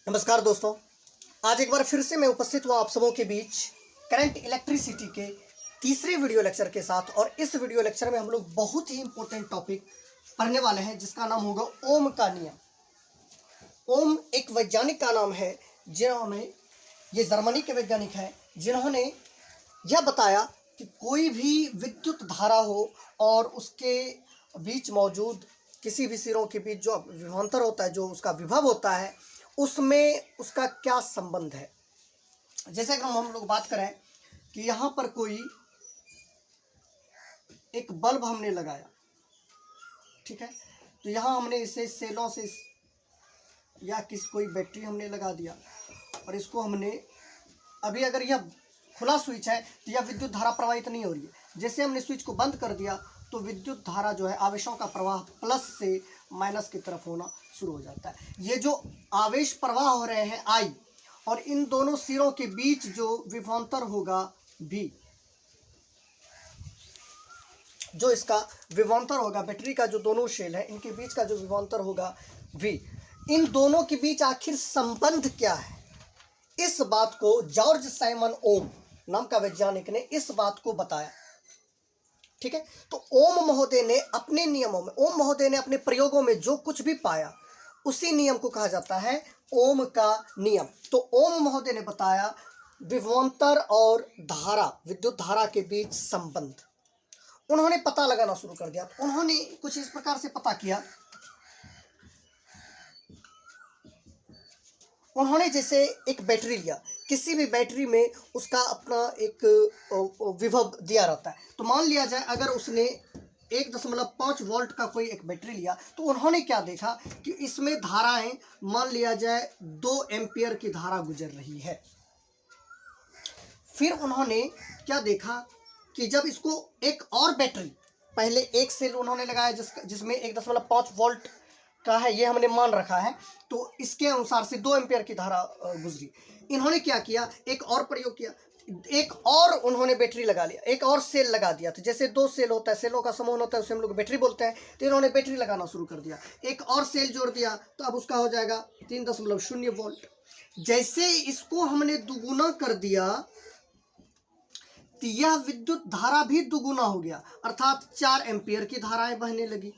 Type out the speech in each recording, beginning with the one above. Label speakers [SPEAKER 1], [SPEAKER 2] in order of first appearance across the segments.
[SPEAKER 1] नमस्कार दोस्तों, आज एक बार फिर से मैं उपस्थित हुआ आप सबों के बीच करंट इलेक्ट्रिसिटी के तीसरे वीडियो लेक्चर के साथ। और इस वीडियो लेक्चर में हम लोग बहुत ही इंपॉर्टेंट टॉपिक पढ़ने वाले हैं जिसका नाम होगा ओम का नियम। ओम एक वैज्ञानिक का नाम है जिन्होंने, ये जर्मनी के वैज्ञानिक हैं जिन्होंने यह बताया कि कोई भी विद्युत धारा हो और उसके बीच मौजूद किसी भी सिरों के बीच जो विभवांतर होता है, जो उसका विभव होता है, उसमें उसका क्या संबंध है। जैसे अगर हम लोग बात करें कि यहाँ पर कोई एक बल्ब हमने लगाया, ठीक है, तो यहाँ हमने इसे सेलों से या कोई बैटरी हमने लगा दिया और इसको हमने अभी अगर यह खुला स्विच है तो यह विद्युत धारा प्रवाहित नहीं हो रही है। जैसे हमने स्विच को बंद कर दिया तो विद्युत धारा जो है, आवेशों का प्रवाह प्लस से माइनस की तरफ होना शुरू हो जाता है। ये जो आवेश प्रवाह हो रहे हैं आई, और इन दोनों सिरों के बीच जो विभवांतर होगा भी, जो इसका विभवांतर होगा, बैटरी का जो दोनों शेल है इनके बीच का जो विभवांतर होगा भी, इन दोनों के बीच आखिर संबंध क्या है, इस बात को जॉर्ज साइमन ओम नाम का वैज्ञानिक ने इस बात को बताया। ठीक है, तो ओम महोदय ने अपने नियमों में, ओम महोदय ने अपने प्रयोगों में जो कुछ भी पाया उसी नियम को कहा जाता है ओम का नियम। तो ओम महोदय ने बताया विभवांतर और धारा, विद्युत धारा के बीच संबंध। उन्होंने पता लगाना शुरू कर दिया। तो उन्होंने कुछ इस प्रकार से पता किया, उन्होंने जैसे एक बैटरी लिया, किसी भी बैटरी में उसका अपना एक विभव दिया रहता है। तो मान लिया जाए अगर उसने 1.5 वोल्ट का कोई एक बैटरी लिया, तो उन्होंने क्या देखा कि इसमें धाराएं, मान लिया जाए 2 एम्पियर की धारा गुजर रही है। फिर उन्होंने क्या देखा कि जब इसको एक और बैटरी, पहले एक सेल उन्होंने लगाया जिसमें 1.5 वोल्ट का है, ये हमने मान रखा है, तो इसके अनुसार से 2 एम्पियर की धारा गुजरी। इन्होंने क्या किया, एक और प्रयोग किया, एक और उन्होंने बैटरी लगा लिया, एक और सेल लगा दिया। तो जैसे 2 सेल होता है, सेलों का समूह होता है, उसे हम लोग बैटरी बोलते हैं। तो इन्होंने बैटरी लगाना शुरू कर दिया, एक और सेल जोड़ दिया, तो अब उसका हो जाएगा 3.0 वोल्ट। जैसे इसको हमने दुगुना कर दिया तो यह विद्युत धारा भी दुगुना हो गया, अर्थात 4 एम्पियर की धाराएं बहने लगी।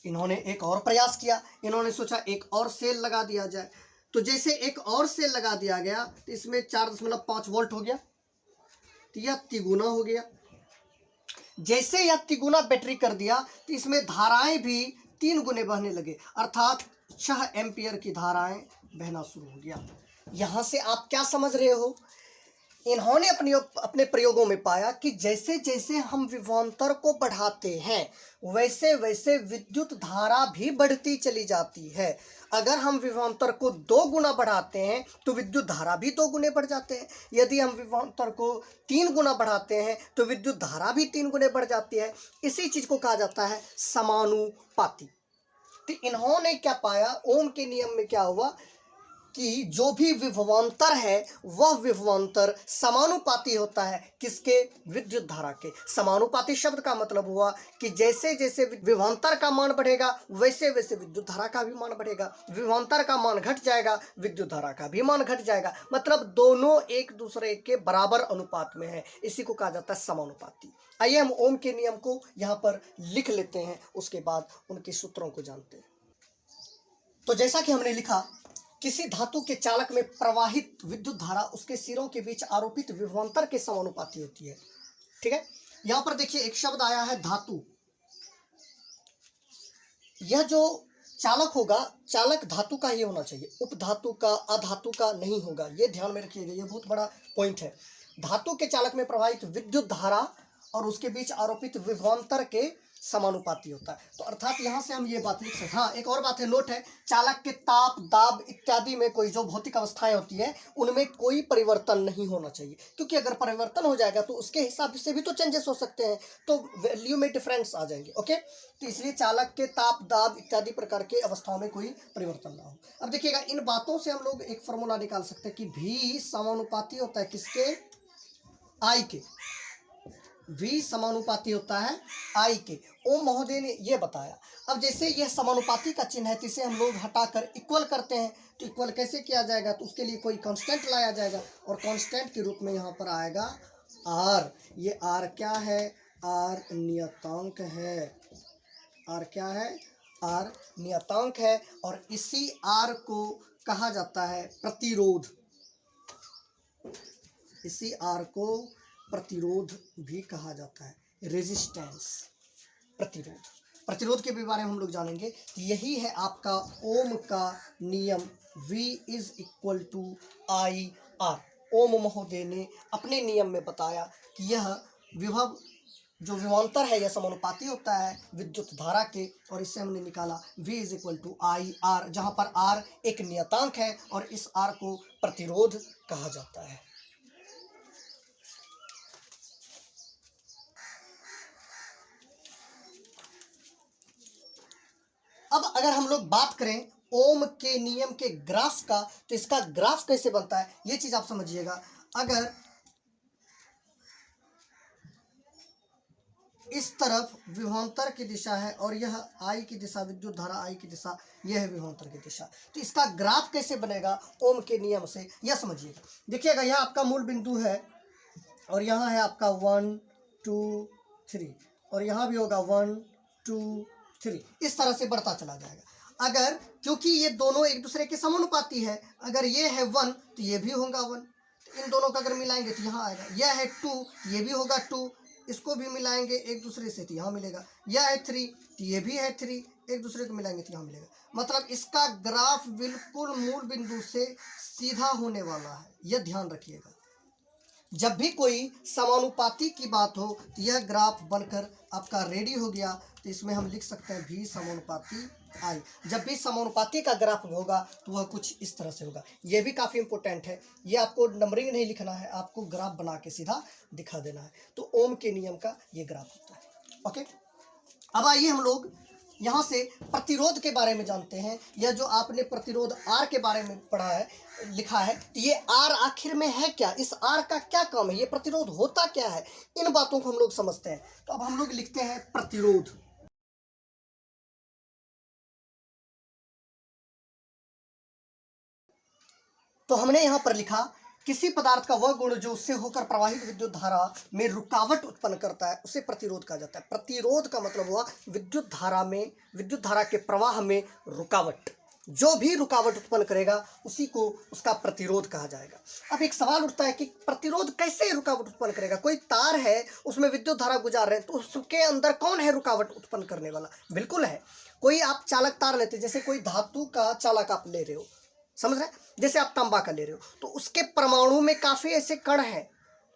[SPEAKER 1] इन्होंने एक और प्रयास किया, इन्होंने सोचा एक और सेल लगा दिया जाए। तो जैसे एक और सेल लगा दिया गया तो इसमें 4.5 वोल्ट हो गया, तो यह तिगुना हो गया। जैसे यह तिगुना बैटरी कर दिया तो इसमें धाराएं भी 3 गुने बहने लगे, अर्थात 6 एम्पियर की धाराएं बहना शुरू हो गया। यहां से आप क्या समझ रहे हो, इन्होंने अपने प्रयोगों में पाया कि जैसे जैसे हम विभवांतर को बढ़ाते हैं वैसे वैसे विद्युत धारा भी बढ़ती चली जाती है। अगर हम विभवांतर को 2 गुना बढ़ाते हैं तो विद्युत धारा भी 2 गुने बढ़ जाते हैं। यदि हम विभवांतर को 3 गुना बढ़ाते हैं तो विद्युत धारा भी 3 गुने बढ़ जाती है। इसी चीज को कहा जाता है समानुपाती। तो इन्होंने क्या पाया, ओम के नियम में क्या हुआ कि जो भी विभवांतर है वह विभवांतर समानुपाती होता है, किसके, विद्युत धारा के। समानुपाती शब्द का मतलब हुआ कि जैसे जैसे विभवांतर का मान बढ़ेगा वैसे वैसे विद्युत धारा का भी मान बढ़ेगा। विभवांतर का मान घट जाएगा, विद्युत धारा का भी मान घट जाएगा, मतलब दोनों एक दूसरे के बराबर अनुपात में है। इसी को कहा जाता है समानुपाती। आइए हम ओम के नियम को यहाँ पर लिख लेते हैं, उसके बाद उनके सूत्रों को जानते हैं। तो जैसा कि हमने लिखा, किसी धातु के चालक में प्रवाहित विद्युत धारा उसके सिरों के बीच आरोपित विभवांतर के समानुपाती होती है। ठीक है, यहां पर देखिए एक शब्द आया है धातु। यह जो चालक होगा, चालक धातु का ही होना चाहिए, उपधातु का, अधातु का नहीं होगा। यह ध्यान में रखिएगा, यह बहुत बड़ा पॉइंट है। धातु के चालक में प्रवाहित विद्युत धारा और उसके बीच आरोपित विभवांतर के समानुपाती होता है। तो अर्थात यहाँ से हम ये बात लिख सकते हैं। हाँ, एक और बात है, नोट है, चालक के ताप, दाब इत्यादि में कोई जो भौतिक अवस्थाएं होती है उनमें कोई परिवर्तन नहीं होना चाहिए, क्योंकि अगर परिवर्तन हो जाएगा तो उसके हिसाब से भी तो चेंजेस हो सकते हैं, तो वैल्यू में डिफरेंस आ जाएंगे। ओके, तो इसलिए चालक के ताप, दाब इत्यादि प्रकार के अवस्थाओं में कोई परिवर्तन ना हो। अब देखिएगा, इन बातों से हम लोग एक फॉर्मूला निकाल सकते हैं कि भी समानुपाती होता है किसके, आई के। V समानुपाती होता है I के। ओम महोदय ने ये बताया। अब जैसे यह समानुपाती का चिन्ह है तो इसे हम लोग हटाकर इक्वल करते हैं, तो इक्वल कैसे किया जाएगा, तो उसके लिए कोई कांस्टेंट लाया जाएगा और कांस्टेंट के रूप में यहाँ पर आएगा R। ये R क्या है, R नियतांक है। R क्या है, R नियतांक है और इसी R को कहा जाता है प्रतिरोध। इसी R को प्रतिरोध भी कहा जाता है, रेजिस्टेंस, प्रतिरोध। प्रतिरोध के बारे में हम लोग जानेंगे। यही है आपका ओम का नियम, V is equal to I R. Ohm महोदय ने अपने नियम में बताया कि यह विभव जो विभवांतर है यह समानुपाती होता है विद्युत धारा के, और इससे हमने निकाला V is equal to I R, जहाँ पर R एक नियतांक है और इस R को प्रतिरोध कहा जाता है। अब अगर हम लोग बात करें ओम के नियम के ग्राफ का, तो इसका ग्राफ कैसे बनता है ये चीज आप समझिएगा। अगर इस तरफ विभवांतर की दिशा है और यह I की दिशा, विद्युत धारा I की दिशा, यह है विभवांतर की दिशा, तो इसका ग्राफ कैसे बनेगा ओम के नियम से, यह समझिएगा। देखिएगा यह आपका मूल बिंदु है और यहाँ है आपका 1 2 3 और यहाँ भी होगा 1 2 3, इस तरह से बढ़ता चला जाएगा। अगर क्योंकि ये दोनों एक दूसरे के समानुपाती है, अगर ये है 1 तो ये भी होगा 1, इन दोनों का अगर मिलाएंगे तो यहाँ आएगा। यह है 2, ये भी होगा 2, इसको भी मिलाएंगे एक दूसरे से तो यहाँ मिलेगा। यह है 3 तो ये भी है 3, एक दूसरे को मिलाएंगे तो यहाँ मिलेगा। मतलब इसका ग्राफ बिल्कुल मूल बिंदु से सीधा होने वाला है, यह ध्यान रखिएगा। जब भी कोई समानुपाती की बात हो तो यह ग्राफ बनकर आपका रेडी हो गया, तो इसमें हम लिख सकते हैं V समानुपाती I। जब भी समानुपाती का ग्राफ होगा तो वह कुछ इस तरह से होगा। यह भी काफ़ी इंपॉर्टेंट है, ये आपको नंबरिंग नहीं लिखना है, आपको ग्राफ बना के सीधा दिखा देना है। तो ओम के नियम का ये ग्राफ होता है। ओके, अब आइए हम लोग यहाँ से प्रतिरोध के बारे में जानते हैं। यह जो आपने प्रतिरोध R के बारे में पढ़ा है, लिखा है, तो ये R आखिर में है क्या, इस R का क्या काम है, ये प्रतिरोध होता क्या है, इन बातों को हम लोग समझते हैं। तो अब हम लोग लिखते हैं प्रतिरोध। तो हमने यहाँ पर लिखा किसी पदार्थ का वह गुण जो उससे होकर प्रवाहित विद्युत धारा में रुकावट उत्पन्न करता है उसे प्रतिरोध कहा जाता है। प्रतिरोध का मतलब हुआ विद्युत धारा में, विद्युत धारा के प्रवाह में रुकावट, जो भी रुकावट उत्पन्न करेगा उसी को उसका प्रतिरोध कहा जाएगा। अब एक सवाल उठता है कि प्रतिरोध कैसे रुकावट उत्पन्न करेगा, कोई तार है उसमें विद्युत धारा गुजार रहे हैं तो उसके अंदर कौन है रुकावट उत्पन्न करने वाला, बिल्कुल है। कोई आप चालक तार लेते, जैसे कोई धातु का चालक आप ले रहे हो, समझ रहे हैं, जैसे आप तांबा का ले रहे हो, तो उसके परमाणु में काफ़ी ऐसे कण हैं,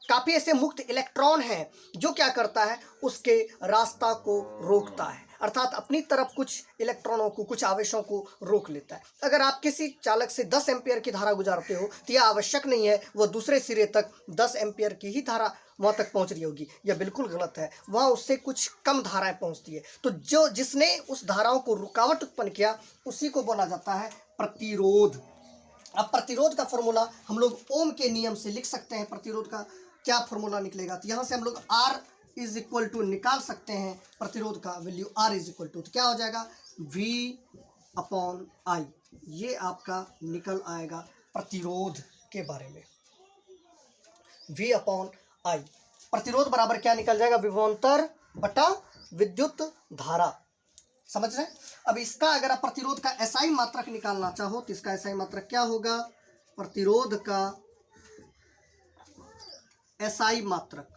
[SPEAKER 1] काफ़ी ऐसे मुक्त इलेक्ट्रॉन हैं जो क्या करता है, उसके रास्ता को रोकता है, अर्थात अपनी तरफ कुछ इलेक्ट्रॉनों को, कुछ आवेशों को रोक लेता है। अगर आप किसी चालक से 10 एम्पियर की धारा गुजारते हो तो यह आवश्यक नहीं है वह दूसरे सिरे तक 10 एम्पियर की ही धारा वहाँ तक पहुँच रही होगी, यह बिल्कुल गलत है, वहाँ उससे कुछ कम धाराएं पहुँचती है। तो जो जिसने उस धाराओं को रुकावट उत्पन्न किया उसी को बोला जाता है प्रतिरोध। अब प्रतिरोध का फॉर्मूला हम लोग ओम के नियम से लिख सकते हैं। प्रतिरोध का क्या फॉर्मूला निकलेगा, तो यहाँ से हम लोग R इज इक्वल टू निकाल सकते हैं, प्रतिरोध का value R is equal to, तो क्या हो जाएगा V अपॉन I, ये आपका निकल आएगा प्रतिरोध के बारे में। V अपॉन I, प्रतिरोध बराबर क्या निकल जाएगा, विभवांतर बटा विद्युत धारा, समझ रहे हैं। अब इसका अगर आप प्रतिरोध का SI मात्रक निकालना चाहो तो इसका SI मात्रक क्या होगा, प्रतिरोध का SI मात्रक,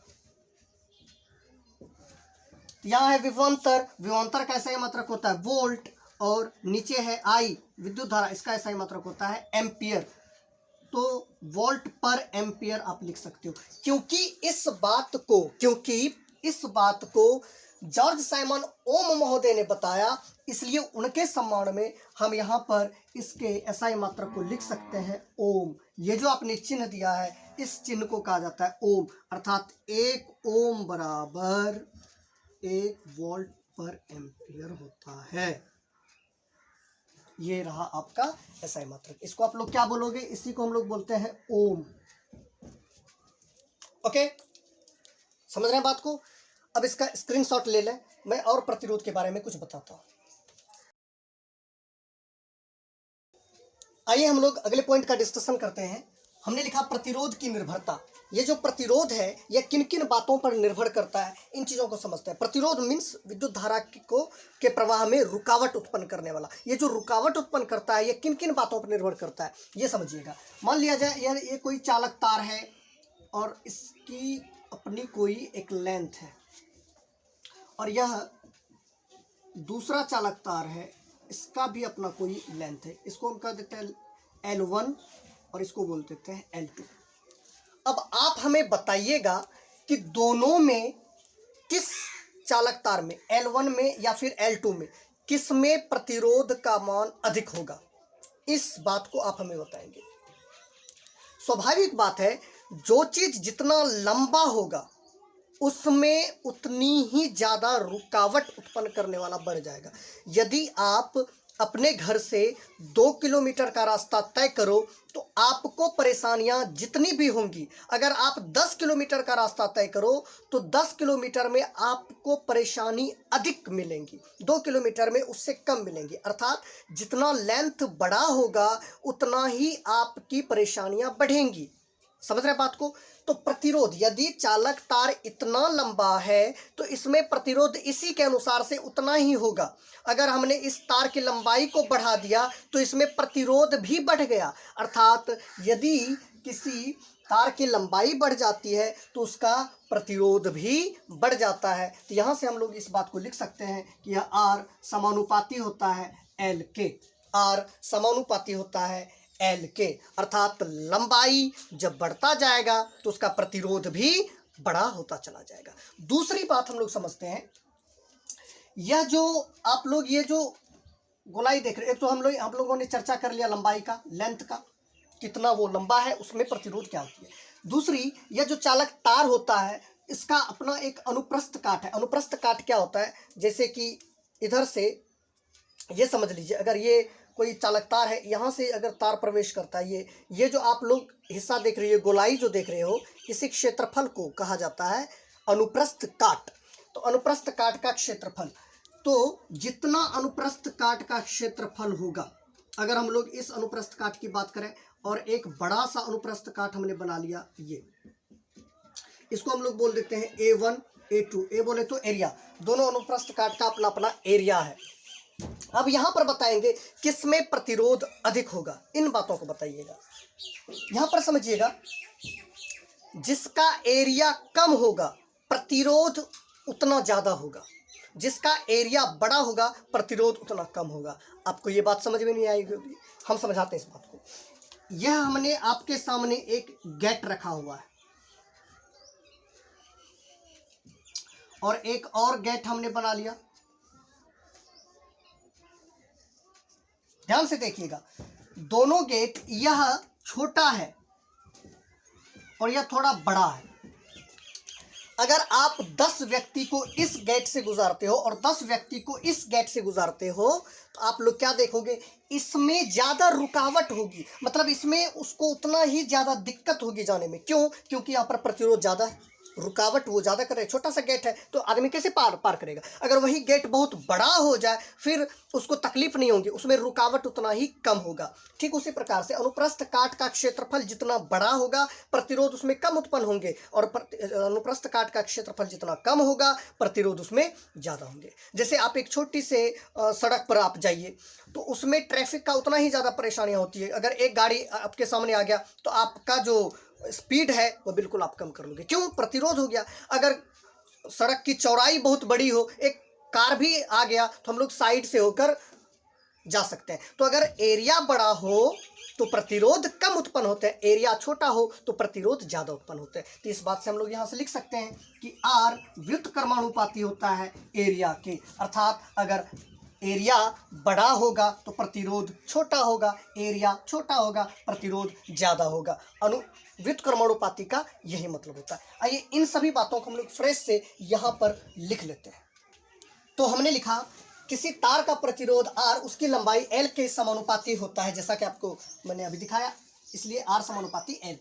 [SPEAKER 1] यहाँ है विभवांतर, विभवांतर का SI मात्रक होता है वोल्ट और नीचे है I विद्युत धारा, इसका SI मात्रक होता है एम्पियर, तो वोल्ट पर एम्पियर आप लिख सकते हो। क्योंकि इस बात को जॉर्ज साइमन ओम महोदय ने बताया, इसलिए उनके सम्मान में हम यहाँ पर इसके SI मात्रक को लिख सकते हैं ओम। ये जो आपने चिन्ह दिया है इस चिन्ह को कहा जाता है ओम, अर्थात 1 ओम बराबर 1 वोल्ट पर एम्पियर होता है। ये रहा आपका SI मात्रक, इसको आप लोग क्या बोलोगे, इसी को हम लोग बोलते हैं ओम। ओके, समझ रहे हैं बात को? अब इसका स्क्रीनशॉट ले लें, मैं और प्रतिरोध के बारे में कुछ बताता हूँ। आइए हम लोग अगले पॉइंट का डिस्कशन करते हैं। हमने लिखा प्रतिरोध की निर्भरता। ये जो प्रतिरोध है यह किन किन बातों पर निर्भर करता है, इन चीज़ों को समझते हैं। प्रतिरोध मीन्स विद्युत धारा के प्रवाह में रुकावट उत्पन्न करने वाला। ये जो रुकावट उत्पन्न करता है ये किन किन बातों पर निर्भर करता है ये समझिएगा। मान लिया जाए ये कोई चालक तार है और इसकी अपनी कोई एक लेंथ है, और यह दूसरा चालक तार है, इसका भी अपना कोई लेंथ है। इसको हम कह देते हैं L1 और इसको बोल देते हैं L2। अब आप हमें बताइएगा कि दोनों में किस चालक तार में, L1 में या फिर L2 में, किस में प्रतिरोध का मान अधिक होगा। इस बात को आप हमें बताएंगे। स्वाभाविक बात है, जो चीज जितना लंबा होगा उसमें उतनी ही ज़्यादा रुकावट उत्पन्न करने वाला बढ़ जाएगा। यदि आप अपने घर से 2 किलोमीटर का रास्ता तय करो तो आपको परेशानियां जितनी भी होंगी, अगर आप 10 किलोमीटर का रास्ता तय करो तो 10 किलोमीटर में आपको परेशानी अधिक मिलेंगी, 2 किलोमीटर में उससे कम मिलेंगी। अर्थात जितना लेंथ बड़ा होगा उतना ही आपकी परेशानियां बढ़ेंगी। समझ रहे बात को? तो प्रतिरोध, यदि चालक तार इतना लंबा है तो इसमें प्रतिरोध इसी के अनुसार से उतना ही होगा। अगर हमने इस तार की लंबाई को बढ़ा दिया तो इसमें प्रतिरोध भी बढ़ गया। अर्थात यदि किसी तार की लंबाई बढ़ जाती है तो उसका प्रतिरोध भी बढ़ जाता है। तो यहाँ से हम लोग इस बात को लिख सकते हैं कि यह R समानुपाती होता है L के। R समानुपाती होता है L के, अर्थात लंबाई जब बढ़ता जाएगा तो उसका प्रतिरोध भी बड़ा होता चला जाएगा। दूसरी बात हम लोग समझते हैं, यह जो आप लोग ये जो गोलाई देख रहे हैं, एक तो हम लोगों ने चर्चा कर लिया लंबाई का, लेंथ का, कितना वो लंबा है उसमें प्रतिरोध क्या होती है। दूसरी, यह जो चालक तार होता है इसका अपना एक अनुप्रस्थ काट है। अनुप्रस्थ काट क्या होता है, जैसे कि इधर से ये समझ लीजिए, अगर ये कोई चालक तार है, यहाँ से अगर तार प्रवेश करता है, ये जो आप लोग हिस्सा देख रहे हो, गोलाई जो देख रहे हो, इसी क्षेत्रफल को कहा जाता है अनुप्रस्थ काट। तो अनुप्रस्थ काट का क्षेत्रफल, तो जितना अनुप्रस्थ काट का क्षेत्रफल होगा, अगर हम लोग इस अनुप्रस्थ काट की बात करें और एक बड़ा सा अनुप्रस्थ काट हमने बना लिया, ये इसको हम लोग बोल देते हैं A1 A2। ए बोले तो एरिया, दोनों अनुप्रस्थ काट का अपना अपना एरिया है। अब यहां पर बताएंगे किसमें प्रतिरोध अधिक होगा, इन बातों को बताइएगा। यहां पर समझिएगा, जिसका एरिया कम होगा प्रतिरोध उतना ज्यादा होगा, जिसका एरिया बड़ा होगा प्रतिरोध उतना कम होगा। आपको ये बात समझ में नहीं आएगी, हम समझाते हैं इस बात को। यह हमने आपके सामने एक गेट रखा हुआ है और एक और गेट हमने बना लिया। ध्यान से देखिएगा, दोनों गेट, यह छोटा है और यह थोड़ा बड़ा है। अगर आप 10 व्यक्ति को इस गेट से गुजारते हो और 10 व्यक्ति को इस गेट से गुजारते हो तो आप लोग क्या देखोगे, इसमें ज़्यादा रुकावट होगी, मतलब इसमें उसको उतना ही ज़्यादा दिक्कत होगी जाने में। क्यों? क्योंकि यहाँ पर प्रतिरोध ज़्यादा है, रुकावट वो ज़्यादा कर रहे हैं। छोटा सा गेट है तो आदमी कैसे पार करेगा। अगर वही गेट बहुत बड़ा हो जाए फिर उसको तकलीफ नहीं होगी, उसमें रुकावट उतना ही कम होगा। ठीक उसी प्रकार से अनुप्रस्थ काट का क्षेत्रफल जितना बड़ा होगा प्रतिरोध उसमें कम उत्पन्न होंगे, और अनुप्रस्थ काट का क्षेत्रफल जितना कम होगा प्रतिरोध उसमें ज़्यादा होंगे। जैसे आप एक छोटी से सड़क पर आप जाइए तो उसमें ट्रैफिक का उतना ही ज़्यादा परेशानियाँ होती है। अगर एक गाड़ी आपके सामने आ गया तो आपका जो स्पीड है वो बिल्कुल आप कम कर लोगे। क्यों? प्रतिरोध हो गया। अगर सड़क की चौड़ाई बहुत बड़ी हो, एक कार भी आ गया तो हम लोग साइड से होकर जा सकते हैं। तो अगर एरिया बड़ा हो तो प्रतिरोध कम उत्पन्न होते हैं, एरिया छोटा हो तो प्रतिरोध ज़्यादा उत्पन्न होते हैं। तो इस बात से हम लोग यहाँ से लिख सकते हैं कि R व्युत्क्रमानुपाती होता है एरिया के। अर्थात अगर एरिया बड़ा होगा तो प्रतिरोध छोटा होगा, एरिया छोटा होगा प्रतिरोध ज़्यादा होगा। व्युत्क्रमानुपाती का यही मतलब होता है। आइए इन सभी बातों को हम लोग फ्रेश से यहाँ पर लिख लेते हैं। तो हमने लिखा किसी तार का प्रतिरोध R उसकी लंबाई L के समानुपाती होता है, जैसा कि आपको मैंने अभी दिखाया, इसलिए R समानुपाती L।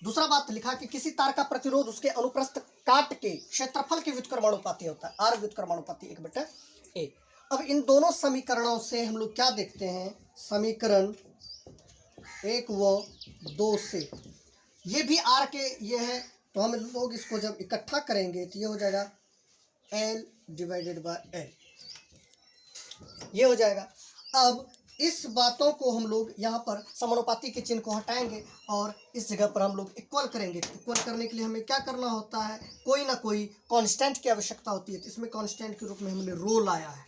[SPEAKER 1] दूसरा बात लिखा कि किसी तार का प्रतिरोध उसके अनुप्रस्थ काट के क्षेत्रफल के व्युत्क्रमानुपाती होता है, R व्युत्क्रमानुपाती 1/A। अब इन दोनों समीकरणों से हम लोग क्या देखते हैं, समीकरण 1 व 2 से ये भी R के ये है, तो हम लोग इसको जब इकट्ठा करेंगे तो ये हो जाएगा L/L, ये हो जाएगा। अब इस बातों को हम लोग यहाँ पर समानुपाती के चिन्ह को हटाएंगे और इस जगह पर हम लोग इक्वल करेंगे। इक्वल करने के लिए हमें क्या करना होता है, कोई ना कोई कांस्टेंट की आवश्यकता होती है। तो इसमें कांस्टेंट के रूप में हमने रो लाया है,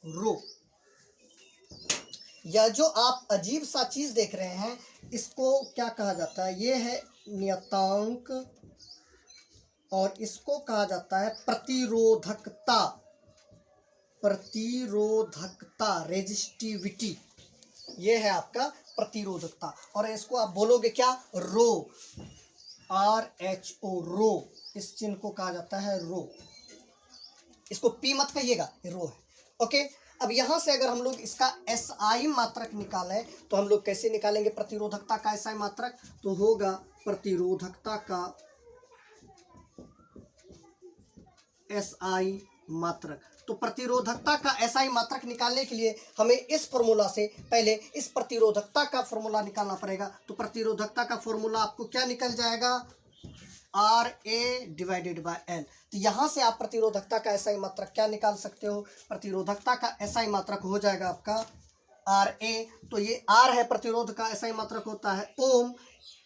[SPEAKER 1] रो। या जो आप अजीब सा चीज देख रहे हैं इसको क्या कहा जाता है, ये है नियतांक और इसको कहा जाता है प्रतिरोधकता, प्रतिरोधकता, रेजिस्टिविटी। ये है आपका प्रतिरोधकता और इसको आप बोलोगे क्या, रो, RHO, रो। इस चिन्ह को कहा जाता है रो, इसको P मत कहिएगा, ये रो है। ओके, अब यहां से अगर हम लोग इसका SI मात्रक निकालें तो हम लोग कैसे निकालेंगे प्रतिरोधकता का SI मात्रक, तो होगा प्रतिरोधकता का SI मात्रक। तो प्रतिरोधकता का SI मात्रक निकालने के लिए हमें इस फॉर्मूला से पहले इस प्रतिरोधकता का फॉर्मूला निकालना पड़ेगा। तो प्रतिरोधकता का फॉर्मूला आपको क्या निकल जाएगा, RA/L। तो यहाँ से आप प्रतिरोधकता का SI मात्रक क्या निकाल सकते हो, प्रतिरोधकता का SI मात्रक हो जाएगा आपका RA। तो ये R है, प्रतिरोध का SI मात्रक होता है ओम,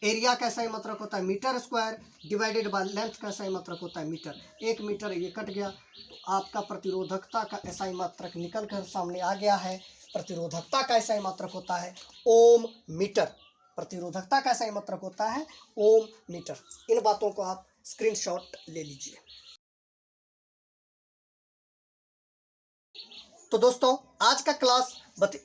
[SPEAKER 1] एरिया का SI मात्रक होता है metre square, divided by length का SI मात्रक होता है मीटर। 1 मीटर ये कट गया, तो आपका प्रतिरोधकता का SI मात्रक निकल कर सामने आ गया है। प्रतिरोधकता का SI मात्रक होता है ओम मीटर, प्रतिरोधकता का SI मात्रक होता है ओम मीटर। इन बातों को आप स्क्रीनशॉट ले लीजिए। तो दोस्तों आज का क्लास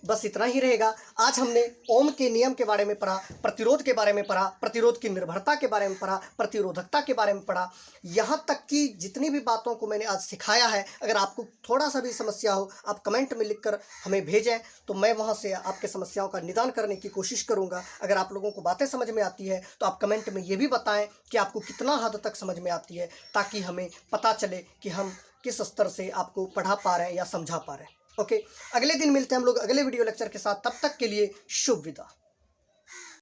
[SPEAKER 1] बस इतना ही रहेगा। आज हमने ओम के नियम के बारे में पढ़ा, प्रतिरोध के बारे में पढ़ा, प्रतिरोध की निर्भरता के बारे में पढ़ा, प्रतिरोधकता के बारे में पढ़ा। यहाँ तक कि जितनी भी बातों को मैंने आज सिखाया है, अगर आपको थोड़ा सा भी समस्या हो आप कमेंट में लिखकर हमें भेजें, तो मैं वहाँ से आपके समस्याओं का निदान करने की कोशिश करूँगा। अगर आप लोगों को बातें समझ में आती है तो आप कमेंट में ये भी बताएँ कि आपको कितना हद तक समझ में आती है, ताकि हमें पता चले कि हम किस स्तर से आपको पढ़ा पा रहे हैं या समझा पा रहे हैं। ओके, अगले दिन मिलते हैं हम लोग अगले वीडियो लेक्चर के साथ। तब तक के लिए शुभ विदा।